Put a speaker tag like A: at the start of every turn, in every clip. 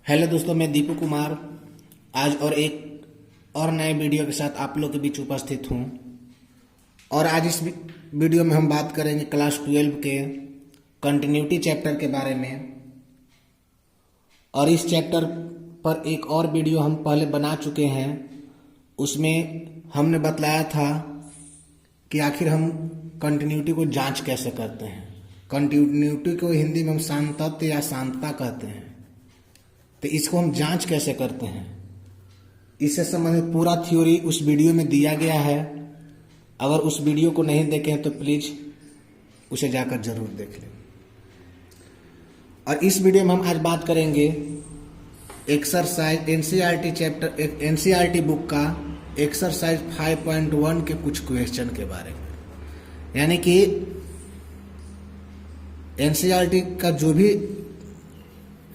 A: Hello दोस्तों, मैं दीपू कुमार आज और एक और नए वीडियो के साथ आप लोग के बीच उपस्थित हूँ। और आज इस वीडियो में हम बात करेंगे क्लास 12 के कंटिन्यूटी चैप्टर के बारे में। और इस चैप्टर पर एक और वीडियो हम पहले बना चुके हैं। उसमें हमने बतलाया था कि आखिर हम कंटिन्यूटी को जांच कैसे करते हैं। कंटिन्यूटी को हिंदी में हम सातत्य या शांतता कहते हैं। तो इसको हम जांच कैसे करते हैं, इससे संबंधित पूरा थ्योरी उस वीडियो में दिया गया है। अगर उस वीडियो को नहीं देखे हैं तो प्लीज उसे जाकर जरूर देख लें। और इस वीडियो में हम आज बात करेंगे exercise NCERT chapter NCERT book का एक्सरसाइज 5.1 के कुछ क्वेश्चन के बारे में। यानी कि एनसीईआरटी का जो भी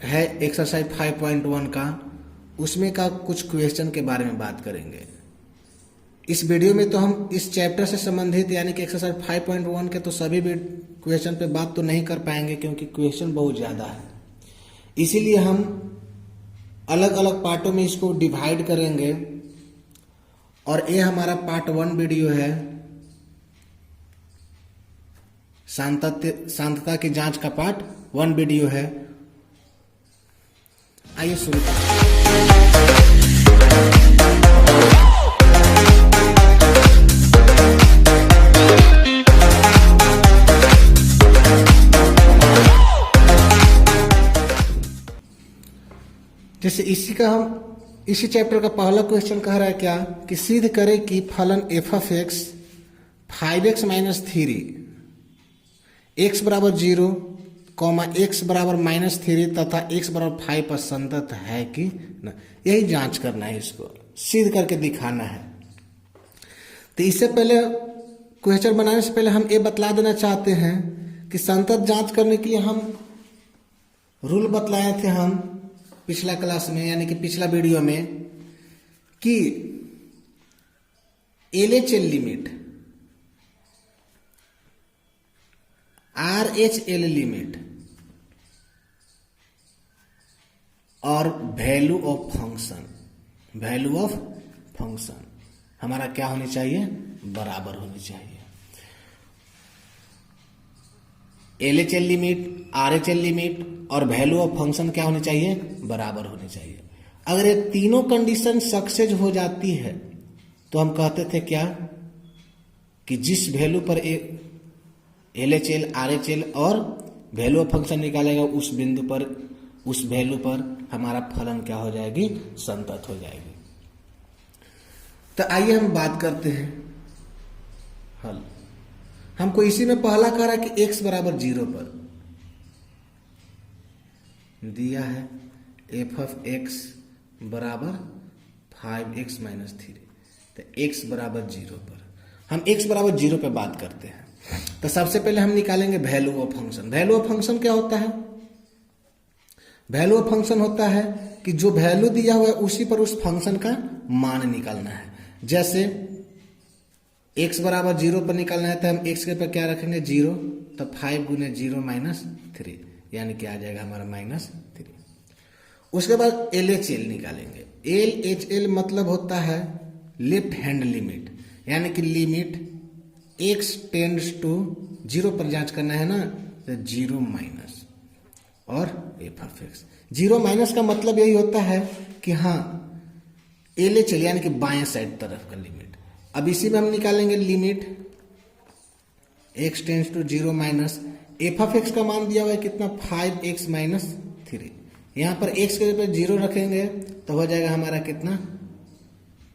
A: है एक्सरसाइज 5.1 का, उसमें का कुछ क्वेश्चन के बारे में बात करेंगे। इस वीडियो में तो हम इस चैप्टर से संबंधित यानी कि एक्सरसाइज 5.1 के तो सभी भी क्वेश्चन पे बात तो नहीं कर पाएंगे, क्योंकि क्वेश्चन बहुत ज़्यादा है। इसीलिए हम अलग अलग पार्टों में इसको डिवाइड करेंगे। और ये हमारा पार्ट 1 वीडियो है, शांतता की जांच का पार्ट 1 वीडियो है। आइए शुरू करते हैं। जैसे इसी चैप्टर का पहला क्वेश्चन कह रहा है क्या कि सिद्ध करे कि फलन F of x 5x - 3 x बराबर 0, x बराबर -3 तथा x बराबर 5 पर संतत है कि न। यही जांच करना है, इसको सिद्ध करके दिखाना है। तो इससे पहले क्वेश्चन बनाने से पहले हम ये बतला देना चाहते हैं कि संतत जांच करने के लिए हम रूल बतलाए थे हम पिछला क्लास में, यानी कि पिछला वीडियो में, कि LHL लिमिट, RHL लिमिट और वैल्यू ऑफ फंक्शन हमारा क्या होनी चाहिए, बराबर होनी चाहिए। LHL लिमिट, RHL लिमिट और वैल्यू ऑफ फंक्शन क्या होनी चाहिए, बराबर होनी चाहिए। अगर ये तीनों कंडीशन सक्सेस हो जाती है तो हम कहते थे क्या कि जिस वैल्यू पर LHL, RHL और वैल्यू ऑफ फंक्शन निकालेगा उस बिंदु पर, उस वैल्यू पर हमारा फलन क्या हो जाएगी, संतत हो जाएगी। तो आइए हम बात करते हैं हल। हमको इसी में पहला कह रहा है कि x बराबर 0 पर दिया है f ऑफ x बराबर 5x - 3। तो x बराबर 0 पर हम x बराबर 0 पे बात करते हैं। तो सबसे पहले हम निकालेंगे value of function. Value of function क्या होता है? वैल्यू ऑफ फंक्शन होता है कि जो वैल्यू दिया हुआ है उसी पर उस फंक्शन का मान निकालना है। जैसे x बराबर 0 पर निकालना है तो हम x के पर क्या रखेंगे, 0। तो 5 × 0 - 3 यानी कि आ जाएगा हमारा -3। उसके बाद LHL निकालेंगे। LHL मतलब होता है लेफ्ट हैंड लिमिट, यानी कि लिमिट x टेंड्स टू 0 पर जांच करना है ना, तो 0 माइनस और f ऑफ x। 0 माइनस का मतलब यही होता है कि हाँ LHL यानी कि बाएं साइड तरफ का लिमिट। अब इसी में हम निकालेंगे limit x tends to 0 minus f of x का मान दिया हुआ है कितना, 5x - 3। यहाँ पर x के ऊपर 0 रखेंगे तो हो जाएगा हमारा कितना,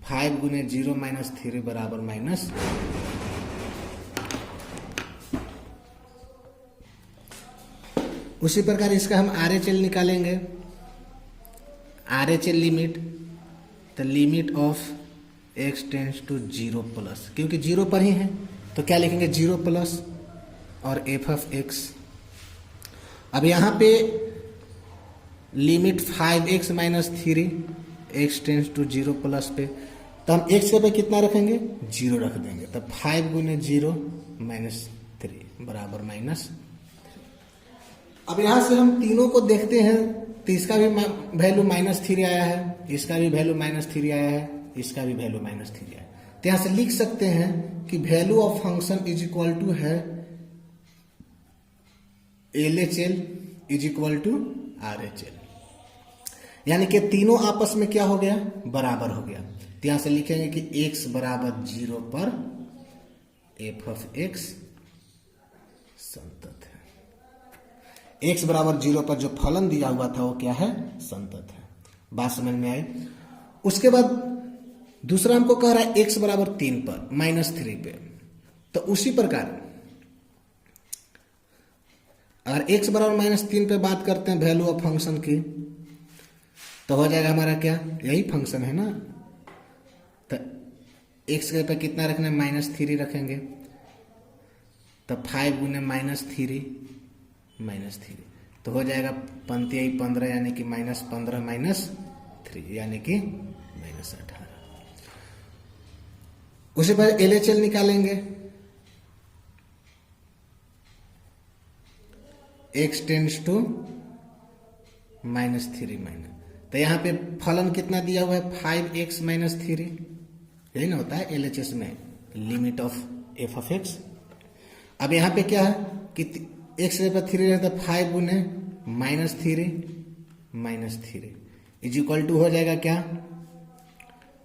A: 5 × 0 - 3 बराबर माइनस। उसी प्रकार इसका हम RHL निकालेंगे। RHL लिमिट, तो limit of x tends to 0 plus, क्योंकि 0 पर ही है तो क्या लिखेंगे, 0 प्लस और f ऑफ x। अब यहाँ पे limit 5x - 3 x tends to 0 plus पे, तो हम x के पे कितना रखेंगे, 0 रख देंगे। तो 5 × 0 - 3 बराबर -। अब यहां से हम तीनों को देखते हैं तो इसका भी वैल्यू -3 आया है, इसका भी वैल्यू -3 आया है, इसका भी वैल्यू -3 आया है। तो यहां से लिख सकते हैं कि value of function is equal to है LHL is equal to RHL, यानी कि तीनों आपस में क्या हो गया, बराबर हो गया। तो यहां से लिखेंगे कि x बराबर 0 पर f ऑफ x संतत है। x बराबर 0 पर जो फलन दिया हुआ था वो क्या है, संतत है। बात समझ में आई। उसके बाद दूसरा हमको कह रहा है x बराबर 3 पर -3 पे, तो उसी प्रकार अगर x बराबर -3 पे बात करते हैं वैल्यू ऑफ फंक्शन की, तो हो जाएगा हमारा क्या, यही फंक्शन है ना। तो x के पे कितना रखना है, -3 रखेंगे, तो 5 गुने -3 तो हो जाएगा 15 यानी कि -15 -3 यानी कि -18। उसी पर LHL निकालेंगे, x टेंड्स टू -3 तो यहाँ पे फलन कितना दिया हुआ है, 5x -3, यही ना होता है LHS में, limit of f of x। अब यहाँ पे क्या है कि x पर 3 रहता है, 5 गुने -3 इज इक्वल टू हो जाएगा क्या,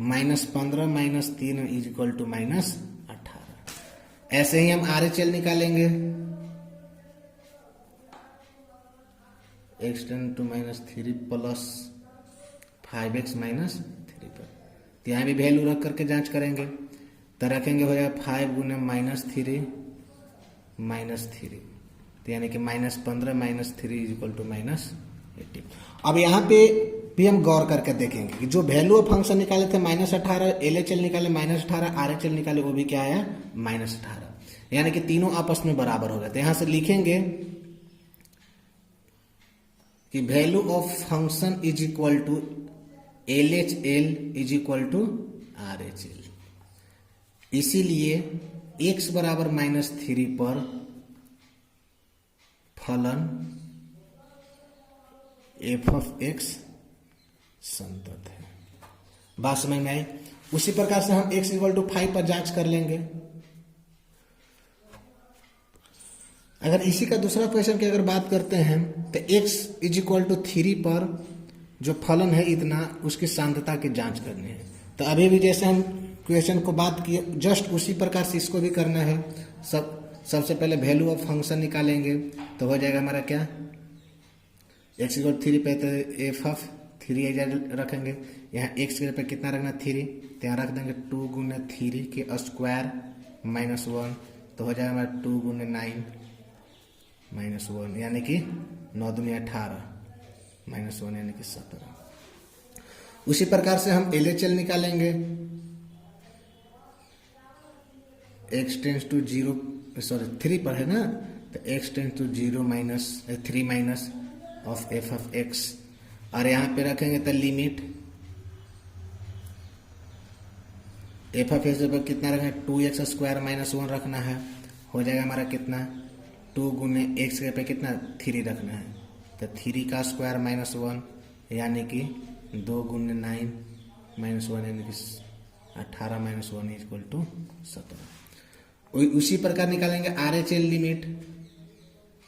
A: -15 -3 इज इक्वल टू -18। ऐसे ही हम RHL निकालेंगे, x tend to -3 plus 5x -3 पर। तो यहाँ भी वैल्यू रख करके जांच करेंगे, तो रखेंगे हो जाएगा 5 गुने -3 तो यानी कि -15 -3 इज इक्वल टू -18। अब यहाँ पे भी हम गौर करके देखेंगे कि जो वैल्यू ऑफ फंक्शन निकाले थे -18, LHL निकाले -18, RHL निकाले वो भी क्या आया, -18, यानी कि तीनों आपस में बराबर हो गए। तो यहाँ से लिखेंगे कि value of function is equal to LHL is equal to RHL। इसीलिए x बराबर -3 पर फलन f ऑफ x संतत है। बात समझ में आई। उसी प्रकार से हम x इक्वल टू 5 पर जांच कर लेंगे। अगर इसी का दूसरा क्वेश्चन की अगर बात करते हैं तो x इज इक्वल टू 3 पर जो फलन है इतना, उसकी सांद्रता की जांच करनी है। तो अभी भी जैसे हम क्वेश्चन को बात किए, जस्ट उसी प्रकार से इसको भी करना है। सबसे पहले वैल्यू ऑफ फंक्शन निकालेंगे, तो हो जाएगा हमारा क्या, x इक्वल 3 पे तो f ऑफ 3 रखेंगे। यहाँ x के पे कितना रखना, 3, तो यहाँ रख देंगे 2 गुने 3 के स्क्वायर -1, तो हो जाएगा हमारा 2 गुने 9 -1 यानी कि 9 दूनी 18 -1 यानी कि 17। उसी प्रकार से हम LHL निकालेंगे, x टेंस टू 0 3 पर है ना, तो x tends to 0 -3 minus of f of x, और यहाँ पे रखेंगे तो लिमिट f ऑफ x पर कितना रखेंगे, 2x स्क्वायर -1 रखना है। हो जाएगा हमारा कितना, 2 गुने x के पे कितना 3 रखना है, तो 3 का स्क्वायर -1 यानी कि 2 गुने 9 -1 यानी कि 18 -1 इक्वल टू 17। उसी प्रकार निकालेंगे RHL लिमिट,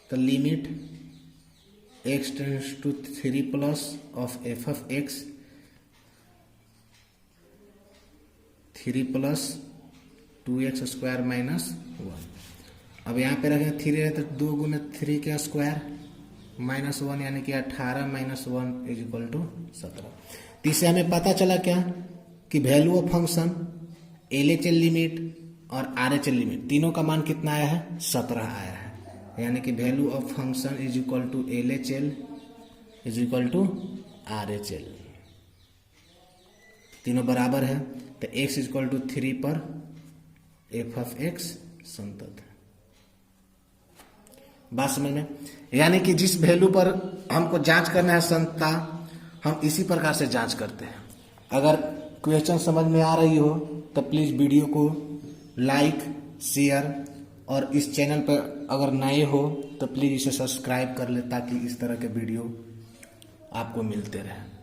A: तो limit x tends to 3 plus of f of x 3 plus 2x square -1। अब यहाँ पे रखें 3 है तो 2 गुने 3 के स्क्वायर -1 यानी कि 18 -1 इज इक्वल टू 17। तो इससे हमें पता चला क्या कि value of function LHL limit और RHL लिमिट तीनों का मान कितना आया है, 17 आया है। यानी कि value of function is equal to LHL is equal to RHL, तीनों बराबर है। तो x इज इक्वल टू 3 पर f ऑफ x संतत है। बात समझ में, यानी कि जिस वैल्यू पर हमको जांच करना है संतता, हम इसी प्रकार से जांच करते हैं। अगर क्वेश्चन समझ में आ रही हो तो प्लीज़ वीडियो को लाइक, शेयर, और इस चैनल पर अगर नए हो तो प्लीज़ इसे सब्सक्राइब कर ले, ताकि इस तरह के वीडियो आपको मिलते रहे।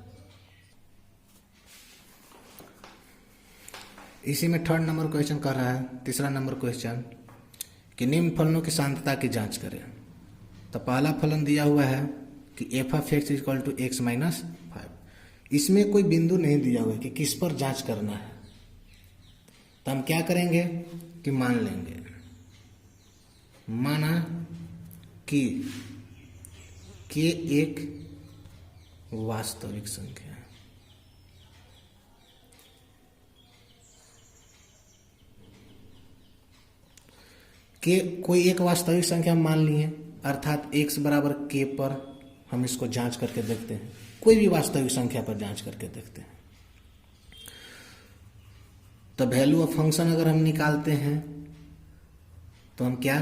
A: इसी में थर्ड नंबर क्वेश्चन कर रहा है, तीसरा नंबर क्वेश्चन कि निम्न फलनों की सांद्रता की जांच करें। तो पहला फलन दिया हुआ है कि f of x equal to x minus 5। इसमें कोई बिंदु नहीं दिया हुआ है कि किस पर जांच करना है। तो हम क्या करेंगे कि मान लेंगे, माना कि के एक वास्तविक संख्या है। के कोई एक वास्तविक संख्या मान लिए, अर्थात x बराबर k पर हम इसको जांच करके देखते हैं। कोई भी वास्तविक संख्या पर जांच करके देखते हैं। तो वैल्यू ऑफ फंक्शन अगर हम निकालते हैं तो हम क्या,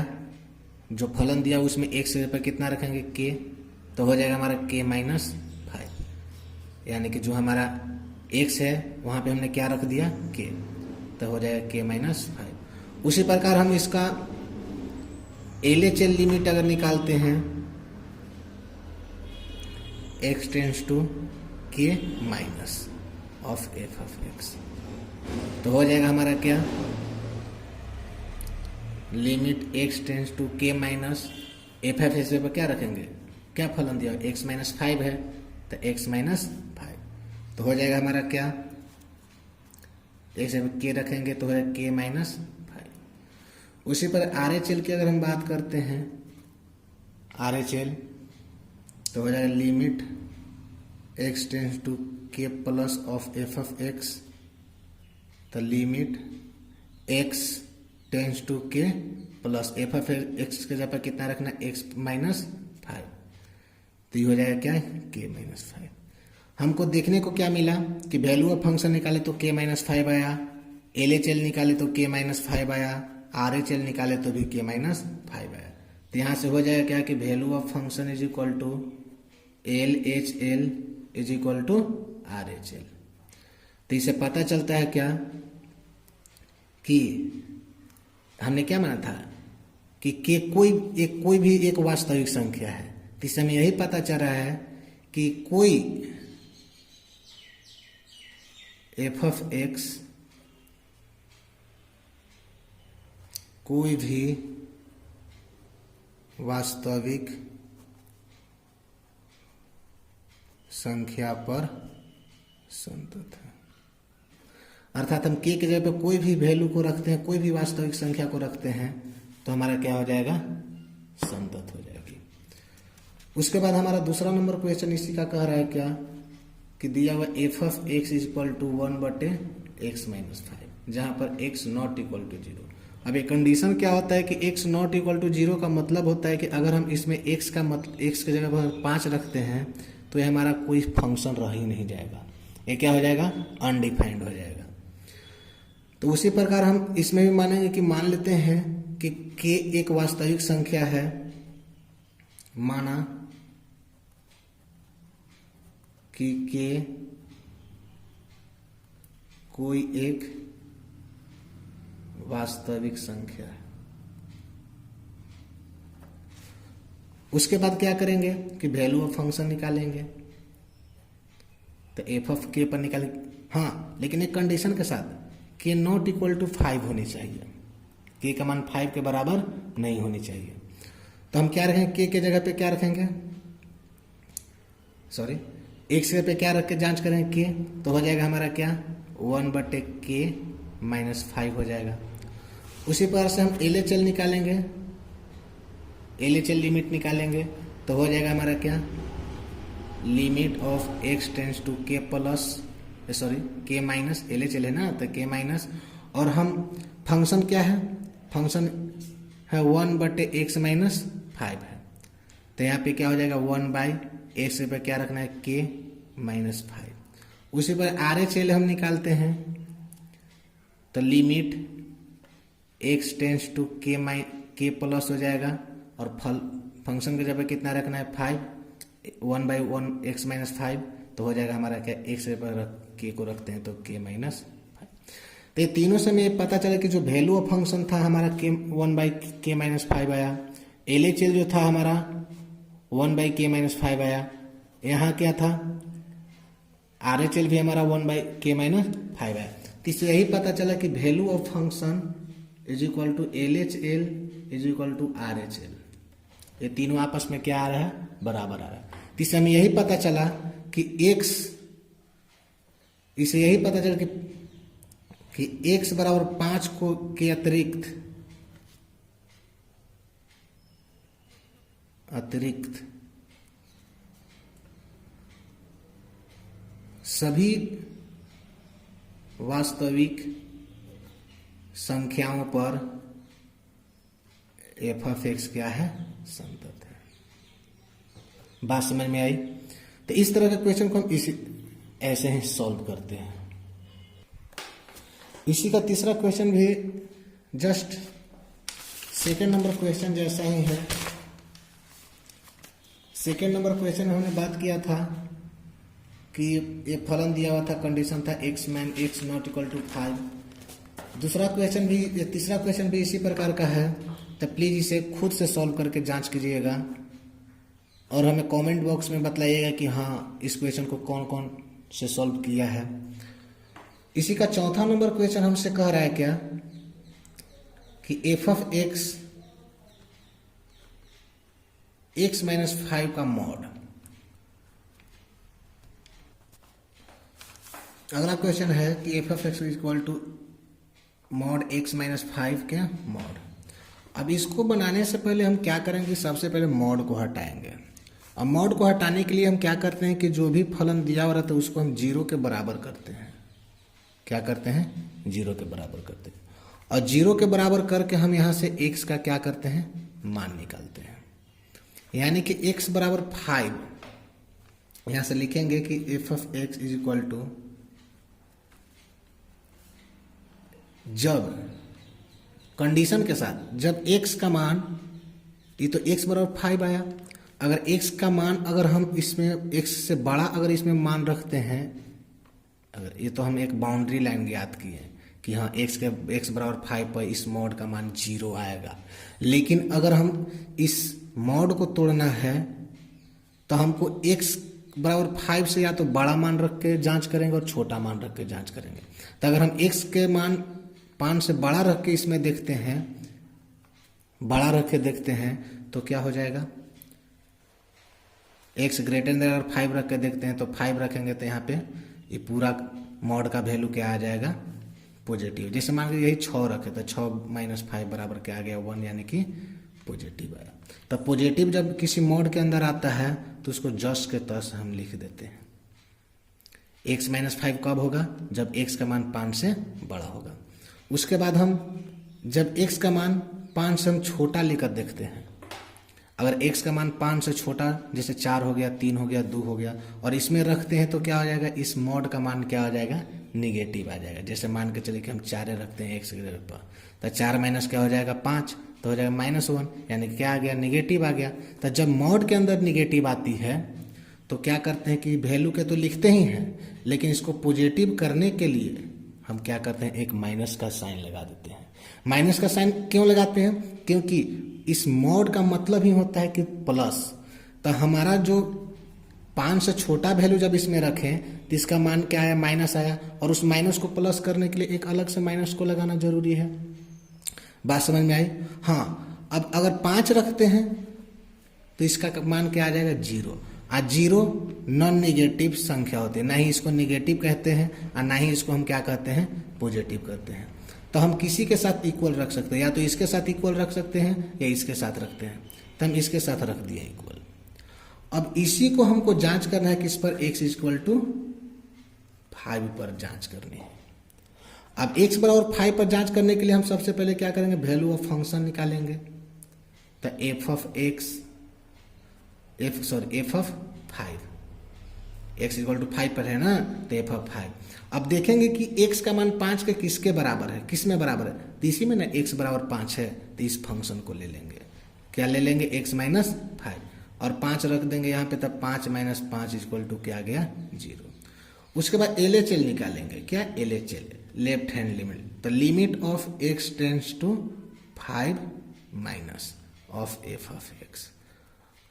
A: जो फलन दिया उसमें x पर कितना रखेंगे k, तो हो जाएगा हमारा k माइनस 5। यानी कि जो हमारा x है वहां पे हमने क्या रख दिया k, तो हो जाएगा k माइनस 5। उसी प्रकार हम इसका LHL लिमिट अगर निकालते हैं x tends to k minus of F of x, तो हो जाएगा हमारा क्या, limit x tends to k minus f of x पर क्या रखेंगे, क्या फलन दिया x माइनस 5 है, तो x माइनस 5, तो हो जाएगा हमारा क्या, x पर k रखेंगे तो है k माइनस 5। उसी पर RHL की अगर हम बात करते हैं, RHL तो हो जाएगा limit x tends to k plus of F of x, तो limit x tends to k plus F of x के जगह पर कितना रखना, x माइनस 5, तो ये हो जाएगा क्या, k माइनस 5। हमको देखने को क्या मिला कि वैल्यू ऑफ फंक्शन निकाले तो k माइनस 5 आया, LHL निकाले तो k माइनस 5 आया, RHL निकाले तो भी k माइनस 5 आया। तो यहाँ से हो जाएगा क्या कि value of function is equal to LHL is equal to RHL। तो इसे पता चलता है क्या कि हमने क्या माना था कि k कोई भी एक वास्तविक संख्या है। तो इससे हमें यही पता चल रहा है कि कोई एफ ऑफ एक्स कोई भी वास्तविक संख्या पर संतत है। अर्थात हम k के जगह पे कोई भी वैल्यू को रखते हैं, कोई भी वास्तविक संख्या को रखते हैं तो हमारा क्या हो जाएगा, संतत हो जाएगी। उसके बाद हमारा दूसरा नंबर क्वेश्चन इसी का कह रहा है क्या कि दिया हुआ f of x is equal to 1/x minus 5, जहां पर x नॉट इक्वल टू 0। अब ये कंडीशन क्या होता है कि x नॉट इक्वल टू 0 का मतलब होता है कि अगर हम इसमें x का मतलब x के जगह पर 5 रखते हैं तो ये हमारा कोई फंक्शन रह ही नहीं जाएगा, ये क्या हो जाएगा, अनडिफाइंड हो जाएगा। तो उसी प्रकार हम इसमें भी मानेंगे कि मान लेते हैं कि k एक वास्तविक संख्या है, माना कि k कोई एक वास्तविक संख्या है। उसके बाद क्या करेंगे कि वैल्यू ऑफ फंक्शन निकालेंगे, तो एफ ऑफ के पर निकालेंगे। हाँ, लेकिन एक कंडीशन के साथ, के नॉट इक्वल टू 5 होनी चाहिए, के का मान 5 के बराबर नहीं होनी चाहिए। तो हम क्या रखेंगे, के के जगह पे क्या रखेंगे, सॉरी एक्स पे क्या रख के जांच करेंगे के, तो हो जाएगा हमारा क्या 1/k माइनस 5 हो जाएगा। उसी प्रकार से हम LHL निकालेंगे, LHL लिमिट निकालेंगे तो हो जाएगा हमारा क्या, limit of x tends to k plus k minus, LHL है ना तो k माइनस, और हम फंक्शन क्या है, फंक्शन है 1/x माइनस 5 है, तो यहाँ पे क्या हो जाएगा 1/x पे क्या रखना है k माइनस 5। उसी पर RHL हम निकालते हैं तो limit x tends to k plus हो जाएगा, और फंक्शन के जगह कितना रखना है 5, 1/1x माइनस 5, तो हो जाएगा हमारा क्या x पर k को रखते हैं तो k माइनस 5। तो ये तीनों से हमें पता चला कि जो वैल्यू ऑफ फंक्शन था हमारा k 1/k माइनस 5 आया, LHL जो था हमारा 1/k माइनस 5 आया, यहाँ क्या था, RHL भी हमारा 1/k-5 है। तो इससे यही पता चला कि value of function is equal to LHL is equal to RHL। ये तीनों आपस में क्या आ रहा है, बराबर आ रहा है। तो इससे हमें यही पता चला कि x, इससे यही पता चला कि x बराबर 5 को के अतिरिक्त सभी वास्तविक संख्याओं पर f(x) क्या है, संतत है। बात समझ में आई? तो इस तरह के क्वेश्चन को हम ऐसे ही सॉल्व करते हैं। इसी का तीसरा क्वेश्चन भी जस्ट सेकेंड नंबर क्वेश्चन जैसा ही है। सेकेंड नंबर क्वेश्चन में हमने बात किया था कि ये फलन दिया हुआ था, कंडीशन था x नॉट इक्वल टू 5। दूसरा क्वेश्चन भी, तीसरा क्वेश्चन भी इसी प्रकार का है। तो प्लीज इसे खुद से सॉल्व करके जांच कीजिएगा और हमें कमेंट बॉक्स में बताइएगा कि हाँ इस क्वेश्चन को कौन कौन से सॉल्व किया है। इसी का चौथा नंबर क्वेश्चन हमसे कह रहा है क्या कि f(x) x-5 का मॉड। अगला क्वेश्चन है कि f(x) equal to mod x-5 के मॉड। अब इसको बनाने से पहले हम क्या करेंगे, सबसे पहले मॉड को हटाएंगे। अब मॉड को हटाने के लिए हम क्या करते हैं कि जो भी फलन दिया हुआ रहता है उसको हम 0 के बराबर करते हैं। क्या करते हैं, 0 के बराबर करते हैं। और 0 के बराबर करके हम यहाँ से x का क्या करते हैं, मान निकालते हैं। यानी कि x बराबर 5, यहाँ से लिखेंगे कि f(x) इज इक्वल टू, जब कंडीशन के साथ, जब x का मान, ये तो x बराबर 5 आया, अगर x का मान अगर हम इसमें x से बड़ा अगर इसमें मान रखते हैं, अगर ये तो हम एक बाउंड्री लाइन ज्ञात किए कि हाँ x बराबर 5 पर इस मॉड का मान 0 आएगा। लेकिन अगर हम इस मॉड को तोड़ना है तो हमको x बराबर 5 से या तो बड़ा मान रख के जांच करेंगे और छोटा मान रख के जांच करेंगे। तो अगर हम x के मान 5 से बड़ा रख के इसमें देखते हैं, बड़ा रख के देखते हैं तो क्या हो जाएगा, x ग्रेटर देन 5 रख के देखते हैं तो 5 रखेंगे तो यहाँ पे ये पूरा मॉड का वैल्यू क्या आ जाएगा, पॉजिटिव। जैसे मान लीजिए यही 6 रखे तो 6 - 5 बराबर क्या आ गया, 1, यानी कि पॉजिटिव आया। तो पॉजिटिव जब किसी मॉड के अंदर आता है तो उसको जस्ट के तस हम लिख देते हैं। x-5 कब होगा, जब x का मान 5 से बड़ा होगा। उसके बाद हम जब x का मान 5 से हम छोटा लेकर देखते हैं, अगर x का मान 5 से छोटा, जैसे 4 हो गया, 3 हो गया, 2 हो गया, और इसमें रखते हैं तो क्या हो जाएगा, इस मॉड का मान क्या हो जाएगा, निगेटिव आ जाएगा। जैसे मान के चलिए कि हम 4 रखते हैं x ग्रेड पर, तो 4 माइनस क्या हो जाएगा, 5, तो हो जाएगा -1, यानी क्या आ गया, निगेटिव आ गया। तो जब मॉड के अंदर निगेटिव आती है तो क्या करते हैं कि वैल्यू के तो लिखते ही हैं, लेकिन इसको पॉजिटिव करने के लिए हम क्या करते हैं, एक माइनस का साइन लगा देते हैं। माइनस का साइन क्यों लगाते हैं, क्योंकि इस मॉड का मतलब ही होता है कि प्लस। तो हमारा जो 5 से छोटा वैल्यू जब इसमें रखें तो इसका मान क्या आया, माइनस आया, और उस माइनस को प्लस करने के लिए एक अलग से माइनस को लगाना जरूरी है। बात समझ में आई? हाँ। अब अगर 5 रखते हैं तो इसका मान क्या आ जाएगा, 0। आज 0 नॉन निगेटिव संख्या होती है, ना ही इसको निगेटिव कहते हैं और ना ही इसको हम क्या कहते हैं, पॉजिटिव कहते हैं। तो हम किसी के साथ इक्वल रख सकते हैं, या तो इसके साथ इक्वल रख सकते हैं या इसके साथ रखते हैं। तो हम इसके साथ रख दिए इक्वल। अब इसी को हमको जांच करना है, किस पर, x = 5 पर जांच करनी है। अब x बराबर 5 पर जांच करने के लिए हम सबसे पहले क्या करेंगे, वैल्यू ऑफ फंक्शन निकालेंगे। तो f(5) x = 5 पर है ना, तो f(5). अब देखेंगे कि x का मान 5 के किसके बराबर है, किस में बराबर है, तो इसी में ना x बराबर 5 है, तो इस फंक्शन को ले लेंगे। क्या ले लेंगे, x-5, और 5 रख देंगे यहाँ पे, तब 5 - 5 = क्या आ गया, 0। उसके बाद LHL निकालेंगे। क्या, LHL, लेफ्ट हैंड लिमिट। तो limit of x tends to 5 minus of f(x).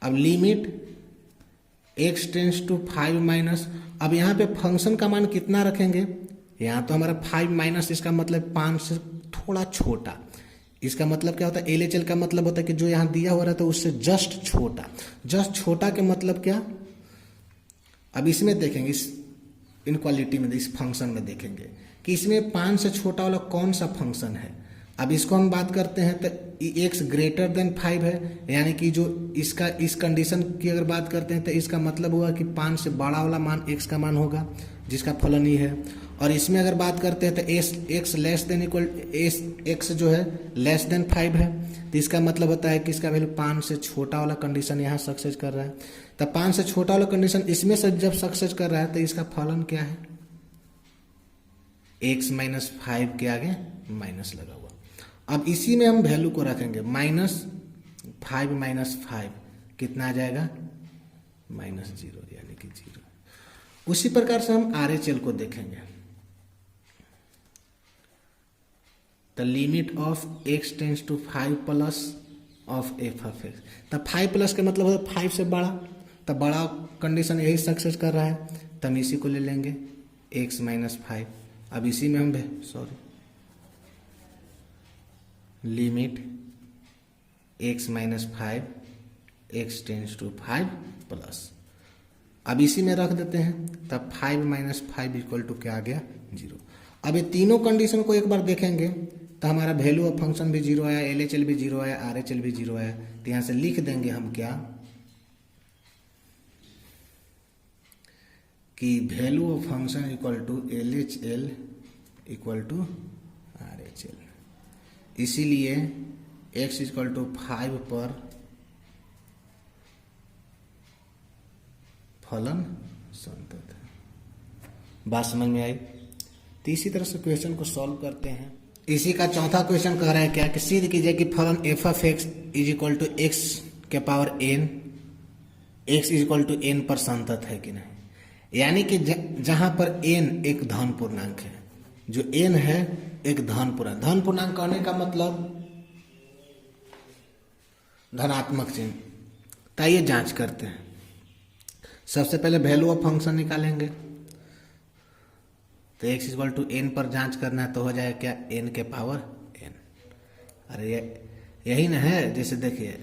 A: अब limit x tends to 5 minus, अब यहाँ पे फंक्शन का मान कितना रखेंगे, यहाँ तो हमारा 5 माइनस, इसका मतलब 5 से थोड़ा छोटा। इसका मतलब क्या होता है, LHL का मतलब होता है कि जो यहाँ दिया हुआ रहता है उससे जस्ट छोटा। जस्ट छोटा के मतलब क्या, अब इसमें देखेंगे, इस इनक्वालिटी में, इस फंक्शन में देखेंगे कि इसमें 5 से छोटा वाला कौन सा फंक्शन है। अब इसको हम बात करते हैं तो x ग्रेटर देन 5 है, यानी कि जो इसका इस कंडीशन की अगर बात करते हैं तो इसका मतलब हुआ कि 5 से बड़ा वाला मान x का मान होगा, जिसका फलन ही है। और इसमें अगर बात करते हैं तो x less than equal x जो है लेस देन 5 है, तो इसका मतलब होता है कि इसका वैल्यू 5 से छोटा वाला कंडीशन यहाँ सक्सेस कर रहा है। तो 5 से छोटा वाला कंडीशन इसमें से जब सक्सेस कर रहा है तो इसका फलन क्या है, x माइनस 5 के आगे माइनस लगा हुआ। अब इसी में हम वैल्यू को रखेंगे, -5 माइनस 5 कितना आ जाएगा, -0, यानी कि 0। उसी प्रकार से हम RHL को देखेंगे, the limit of x tends to 5 plus of f of x। तब 5 प्लस का मतलब होता है 5 से बड़ा, तब बड़ा कंडीशन यही सक्सेस कर रहा है, तो हम इसी को ले लेंगे x माइनस 5। अब इसी में हम limit x minus 5 x tends to 5 plus, अब इसी में रख देते हैं, तब 5 माइनस 5 इक्वल टू क्या आ गया, 0। अब ये तीनों कंडीशन को एक बार देखेंगे तो हमारा वैल्यू ऑफ फंक्शन भी 0 आया, LHL भी 0 आया, RHL भी 0 आया। तो यहाँ से लिख देंगे हम क्या कि value of function equal to LHL equal to RHL। इसीलिए x इक्वल टू 5 पर फलन संतत है। बात समझ में आई? तो इसी तरह से क्वेश्चन को सॉल्व करते हैं। इसी का चौथा क्वेश्चन कह रहा है क्या कि सिद्ध कीजिए कि फलन f of x is equal to x के power n, x is equal to n पर संतत है कि नहीं। यानी कि जहां पर n एक धन पूर्णांक है, जो n है एक धन पूर्णांक कहने का मतलब धनात्मक चिन्ह। तो आइए जांच करते हैं। सबसे पहले वैल्यू ऑफ फंक्शन निकालेंगे, तो x इक्वल टू n पर जांच करना है, तो हो जाएगा क्या, n के पावर n। अरे यही ना है, जैसे देखिए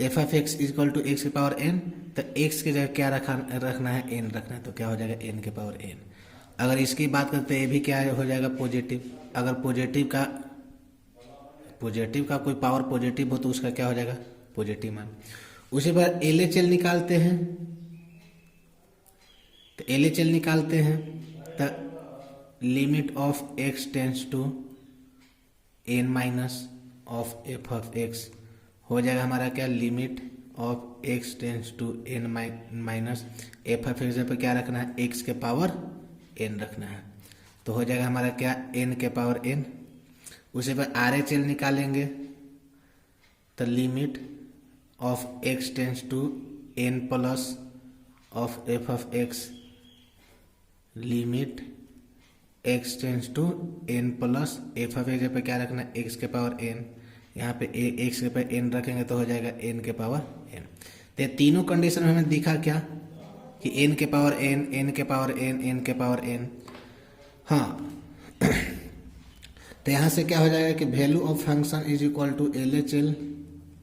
A: f of x equal to x के पावर n, तो x की जगह क्या रखना है, n रखना है, तो क्या हो जाएगा n के पावर n। अगर इसकी बात करते हैं, ये भी क्या हो जाएगा, पॉजिटिव। अगर पॉजिटिव का कोई पावर पॉजिटिव हो तो उसका क्या हो जाएगा, पॉजिटिव मान। उसी पर LHL निकालते हैं, तो LHL निकालते हैं तो limit of x tends to n minus of f of x हो जाएगा हमारा क्या, limit of x tends to n minus f of x पर क्या रखना है, x के पावर n रखना है, तो हो जाएगा हमारा क्या, n के पावर n। उसी पर RHL निकालेंगे तो limit of x tends to n plus of f of x, limit x tends to n plus f of x पे क्या रखना है, x के पावर n। यहाँ पे x के पावर n रखेंगे तो हो जाएगा n के पावर n। तो तीनों कंडीशन में हमें दिखा क्या कि n के पावर n, n के पावर n, n के पावर n। हाँ, तो यहाँ से क्या हो जाएगा कि value of function is equal to LHL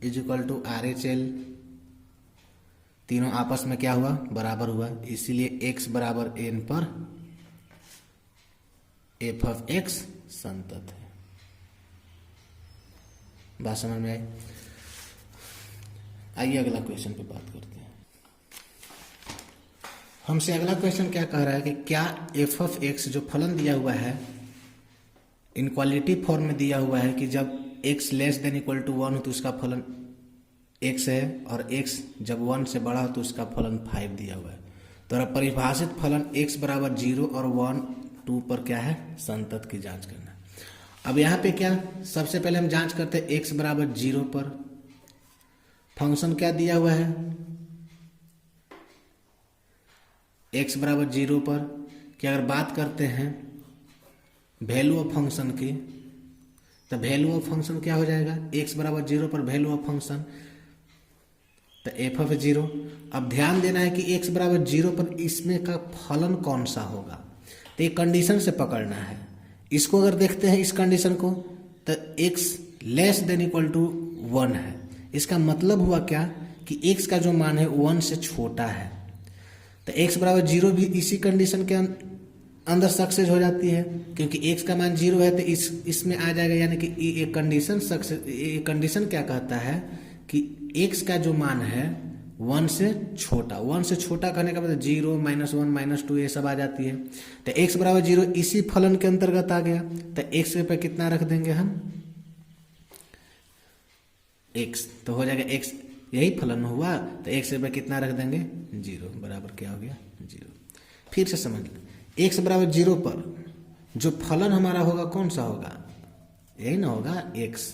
A: is equal to RHL, तीनों आपस में क्या हुआ, बराबर हुआ। इसीलिए x बराबर n पर f ऑफ x संतत है। बात समझ में आई? आइए अगला क्वेश्चन पे बात करते हैं। हमसे अगला क्वेश्चन क्या कह रहा है कि क्या f ऑफ x जो फलन दिया हुआ है इनक्वालिटी फॉर्म में दिया हुआ है कि जब x less than equal to 1 हो तो उसका फलन x है, और x जब 1 से बड़ा हो तो उसका फलन 5 दिया हुआ है। तो परिभाषित फलन x बराबर 0 और 1 2 पर क्या है, संतत की जांच करना। अब यहाँ पे क्या, सबसे पहले हम जांच करते हैं x बराबर 0 पर फंक्शन क्या दिया हुआ है, x बराबर 0 पर कि अगर बात करते हैं वैल्यू ऑफ फंक्शन की, तो वैल्यू ऑफ फंक्शन क्या हो जाएगा, x बराबर 0 पर वैल्यू ऑफ फंक्शन तो एफ ऑफ 0। अब ध्यान देना है कि x बराबर 0 पर इसमें का फलन कौन सा होगा, तो एक कंडीशन से पकड़ना है। इसको अगर देखते हैं इस कंडीशन को, तो x less than equal to 1 है। इसका मतलब हुआ क्या कि x का जो मान है 1 से छोटा है, तो x बराबर 0 भी इसी कंडीशन के अंदर सक्सेस हो जाती है, क्योंकि x का मान 0 है तो इसमें आ जाएगा। यानी कि ये कंडीशन सक्सेस, ये कंडीशन क्या कहता है कि x का जो मान है 1 से छोटा, 1 से छोटा करने का मतलब 0, -1, -2 ये सब आ जाती है। तो x बराबर 0 इसी फलन के अंतर्गत आ गया। तो x पे कितना रख देंगे हम, x, तो हो जाएगा x, यही फलन हुआ, तो x पे कितना रख देंगे 0, बराबर क्या हो गया 0। फिर से समझ लो, x बराबर 0 पर जो फलन हमारा होगा कौन सा होगा, यही ना होगा x।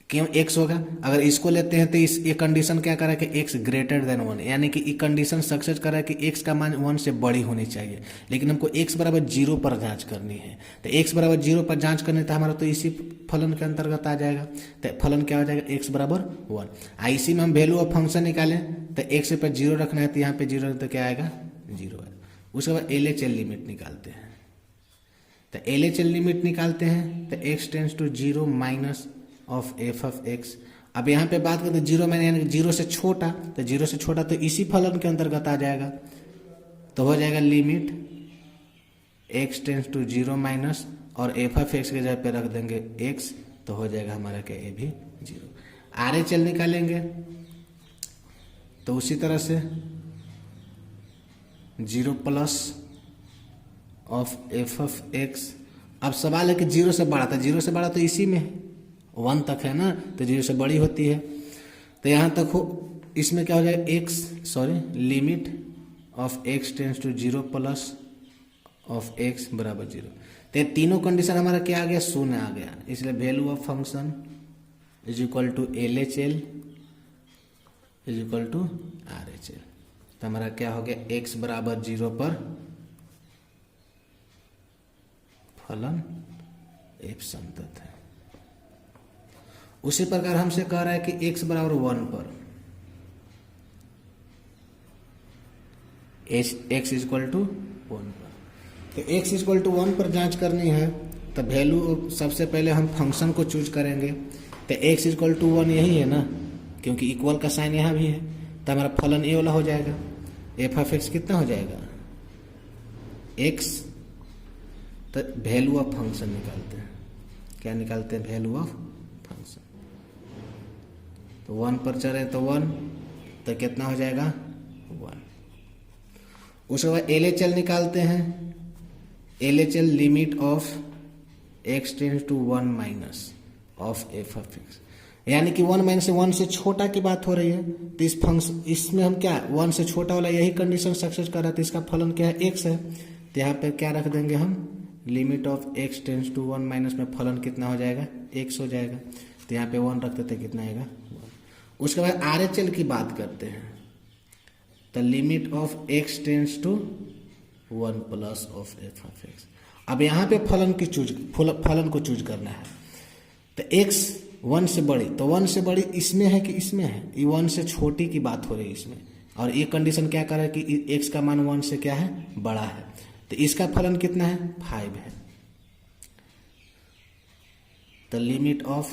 A: क्यों x होगा, अगर इसको लेते हैं तो इस ये कंडीशन क्या करा कि x ग्रेटर देन 1, यानी कि ये कंडीशन सक्सेस करा कि x का मान 1 से बड़ी होनी चाहिए। लेकिन हमको x बराबर 0 पर जांच करनी है, तो x बराबर 0 पर जांच करने तो हमारा तो इसी फलन के अंतर्गत आ जाएगा। तो फलन क्या हो जाएगा, x बराबर 1। इसी में हम वैल्यू ऑफ फंक्शन निकालें तो x पर 0 रखना है, तो यहाँ पे 0 तो क्या आएगा 0 है। उसके बाद LHL लिमिट निकालते हैं, तो LHL लिमिट निकालते हैं तो x tends to 0 minus of F of x. अब यहाँ पे बात करते 0 माइनस, यानी 0 से छोटा, तो 0 से छोटा तो इसी फलन के अंतर्गत आ जाएगा। तो हो जाएगा limit x tends to 0 minus और एफ ऑफ एक्स के जगह पे रख देंगे x, तो हो जाएगा हमारा क्या ये भी 0। RHL निकालेंगे तो उसी तरह से 0 plus of F of x. अब सवाल है कि 0 से बड़ा था, 0 से बड़ा तो इसी में 1 तक है ना, तो 0 से बड़ी होती है। तो यहाँ तक हो, इसमें क्या हो जाएगा limit of x tends to 0 plus of x बराबर 0। तो ये तीनों कंडीशन हमारा क्या आ गया, शून्य आ गया। इसलिए value of function is equal to LHL is equal to RHL। तो हमारा क्या हो गया, x बराबर 0 पर फलन f संतत है। उसी प्रकार हमसे कह रहा है कि x बराबर 1 पर x इज इक्वल टू 1 पर, तो x इज इक्वल टू 1 पर जांच करनी है। तो वैल्यू सबसे पहले हम फंक्शन को चूज करेंगे, तो x इज इक्वल टू 1 यही है ना, क्योंकि इक्वल का साइन यहाँ भी है। तो हमारा फलन ए वाला हो जाएगा, एफ ऑफ एक्स कितना हो जाएगा x। तो वैल्यू ऑफ फंक्शन निकालते हैं, क्या निकालते हैं, वैल्यू ऑफ फंक्शन। तो 1 पर चले तो 1, तो कितना हो जाएगा 1। उसके बाद LHL निकालते हैं, LHL limit of x tends to 1 minus of F of x, यानी कि 1 माइनस 1 से छोटा की बात हो रही है। तो इस फंक्शन, इसमें हम क्या 1 से छोटा वाला यही कंडीशन सक्सेस कर रहा है, तो इसका फलन क्या है x है। तो यहाँ पे क्या रख देंगे हम, limit of x tends to 1 minus में फलन कितना हो जाएगा x हो जाएगा। तो यहाँ पे 1 रखते थे, कितना आएगा 1। उसके बाद RHL की बात करते हैं, तो limit of x tends to 1 plus of F of x. अब यहाँ पे फलन को चूज करना है। तो x 1 से बड़ी, तो 1 से बड़ी इसमें है कि इसमें है, ये 1 से छोटी की बात हो रही है इसमें। और ये कंडीशन क्या कर रहा है कि x का मान 1 से क्या है, बड़ा है। तो इसका फलन कितना है 5 है। तो limit of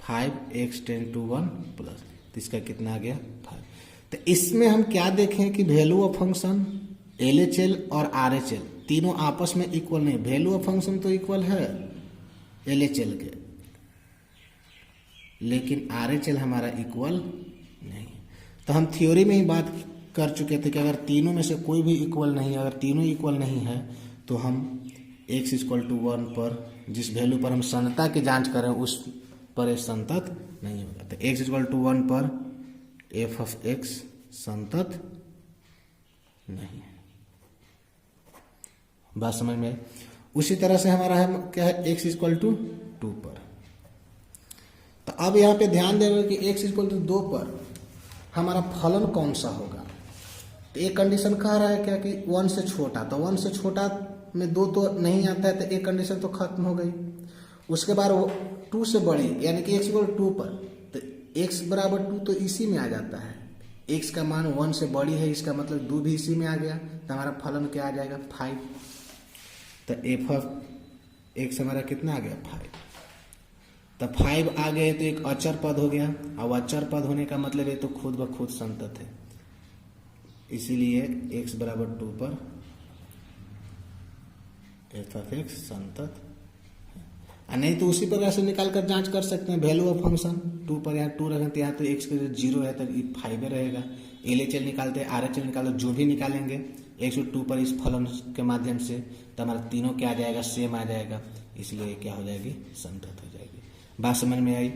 A: 5x tends to 1 plus, तो इसका कितना आ गया 5। तो इसमें हम क्या देखें कि वैल्यू ऑफ फंक्शन LHL और RHL तीनों आपस में इक्वल नहीं। वैल्यू ऑफ फंक्शन तो इक्वल है LHL के, लेकिन RHL हमारा इक्वल नहीं। तो हम थ्योरी में ही बात कर चुके थे कि अगर तीनों में से कोई भी इक्वल नहीं, अगर तीनों इक्वल नहीं है तो हम x इक्वल टू 1 पर जिस वैल्यू पर हम संतता की जांच करें उस पर संतत नहीं होगा। तो x इक्वल टू 1 पर एफ ऑफ एक्स संतत नहीं है। बात समझ में। उसी तरह से हमारा है क्या है, x इक्वल टू 2 पर। तो अब यहाँ पे ध्यान देना कि x इक्वल टू 2 पर हमारा फलन कौन सा होगा। तो एक कंडीशन कह रहा है क्या कि 1 से छोटा, तो 1 से छोटा में 2 तो नहीं आता है, तो एक कंडीशन तो खत्म हो गई। उसके बाद वो 2 से बड़ी, यानी कि x इक्वल 2 पर, तो x बराबर 2 तो इसी में आ जाता है, x का मान 1 से बड़ी है, इसका मतलब 2 भी इसी में आ गया, तो हमारा फलन क्या आ जाएगा 5। तो एफ ऑफ एक्स हमारा कितना आ गया 5। तो 5 आ गए तो एक अचर पद हो गया, और अचर पद होने का मतलब है तो खुद ब खुद संतत है, इसीलिए x बराबर 2 पर एफ ऑफ एक्स संतत है। नहीं तो उसी प्रकार से निकाल कर जांच कर सकते हैं, वैल्यू ऑफ फंक्शन 2 पर यहाँ 2 रखें तो यहाँ तो x के 0 है तो 5 रहेगा। LHL निकालते हैं, RHL निकालो, जो भी निकालेंगे x और 2 पर इस फलन के माध्यम से, तो हमारा तीनों क्या आ जाएगा सेम आ जाएगा, इसलिए क्या हो जाएगी संतत हो जाएगी। बात समझ में आई।